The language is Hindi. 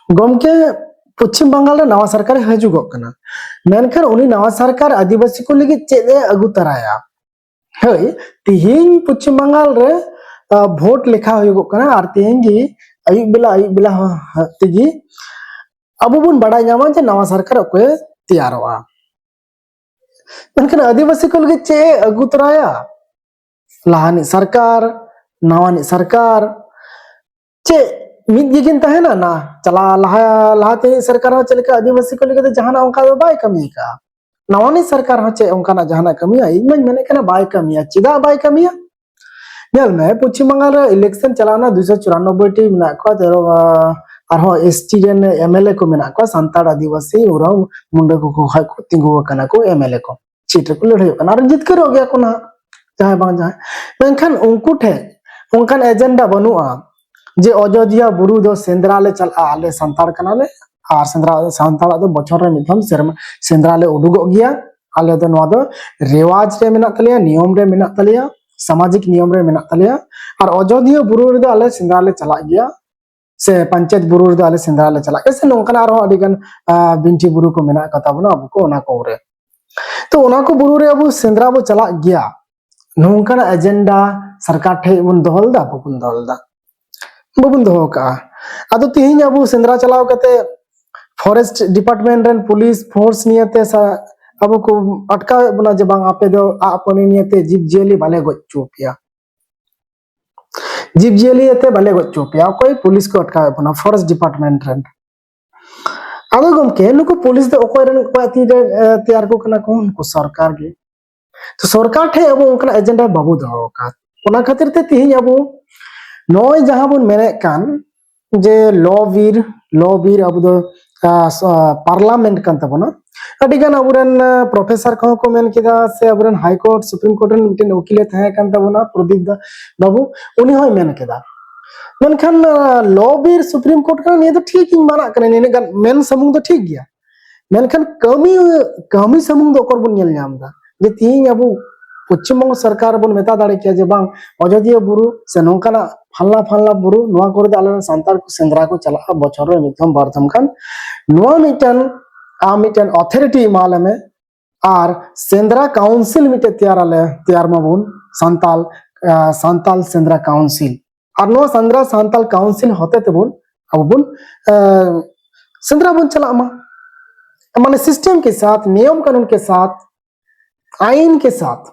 गोमके पश्चिम बंगाल नवा सरकार हजुगोग कना मेनखान उनी नवा सरकार आदिवासी को लगी चेदे अगु तराया हई तिहिं पश्चिम बंगाल रे भोट लेखा हुयुगोग कना आर तिहिं गी अयुब बेला तिगी अबो बुन बड़ा नामा जे नवा सरकार ओके तैयारोआ मेनखान आदिवासी को लगी चे अगु तराया लाहानी सरकार नवानी सरकार चे मिद गिगिन तहेना ना चला लाहाते सरकार हो चलके आदिवासी को लेके जहाना उनका दो बाय कमी का नवानी सरकार हो चे उनका ना जहाना कमी आई मैं मैंने कहना बाय कमी चिदा बाय कमी नेल में पश्चिम बंगाल रे इलेक्शन चलाना 294 टी मेना को तेरो आरो एसटी रेन एमएलए को मेना को संताड़ आदिवासी उरा मुंडे को हाय को तिंगु कना को एमएलए को सीट को लड़ाई कना और जीत कर हो गया को ना जहां बांग जहां मेनखान उनको ठे उनकान एजेंडा बनुआ जे अयोध्या बुरु दो सेंद्रा ले चल आले संताड़ कना ले आर सेंद्रा संताड़ दो बछर रे मिथम शर्मा सेंद्रा ले उडुगो गया आले दो नवा दो रिवाज रे मेना तलिया नियम रे मेना तलिया सामाजिक नियम रे मेना तलिया और अयोध्या बुरु रे दो आले सेंद्रा ले चला गया से पंचायत बुरु रे दो आले सेंद्रा ले चला ऐसे नोंकना आरो अडिगन बिंची बुरु को मेना कता बना अब को ना को रे तो उना को बुरु रे अब सेंद्रा बो चला गया नोंकना एजेंडा सरकार ठे बुन दोहलदा बुन दोहलदा बबुन दोहो का आदो तिहिं अब सेंद्रा चलाव कते फॉरेस्ट डिपार्टमेंट रेन पुलिस फोर्स नियते अब को अटका बना जे बांग आपे दो आपने नियते जीव जियली बाले गो चोपिया जीव जियली एते बाले गो चोपिया कोई पुलिस को अटका बना फॉरेस्ट डिपार्टमेंट रेन आदो गमके नुको पुलिस दो कोई रेन को अति तैयार को कना को उनको सरकार गे तो सरकार ठे अब उनका एजेंडा बाबू दोहो का ओना खातिर ते तिहिं अब नॉय जहां बुन मेने कान जे लॉबीर अब दो पार्लियामेंट कान तबना अडिगन अबुरन प्रोफेसर को मेन किदा से अबुरन हाई कोर्ट सुप्रीम कोर्ट रेन मिटिन वकीले थाहे कान तबना प्रदीप बाबू उनी होय मेन किदा मेनखान लॉबीर सुप्रीम कोर्ट का ने तो ठीक इन माना कने ने गान मेन समूंग तो ठीक गया मेनखान कमी समूंग दो कर बुन नेल नामदा जे तिहिं अबु पश्चिम बंग सरकार बन मेता दाड़े किया जे बांग अयोध्या बुरु से नोंकाना फाल्ला बुरु नोआ करे आले सांतार को सेंद्रा को चला बछर रे मिथम बारथम खान नोआ मिटन अथॉरिटी माले में आर सेंद्रा काउंसिल मिटे तैयार माबुन सांताल सेंद्रा काउंसिल और नोआ सेंद्रा सांताल काउंसिल होते तेबुन अब बुन सेंद्रा बुन चला माने सिस्टम के साथ नियम कानून के साथ आइन के साथ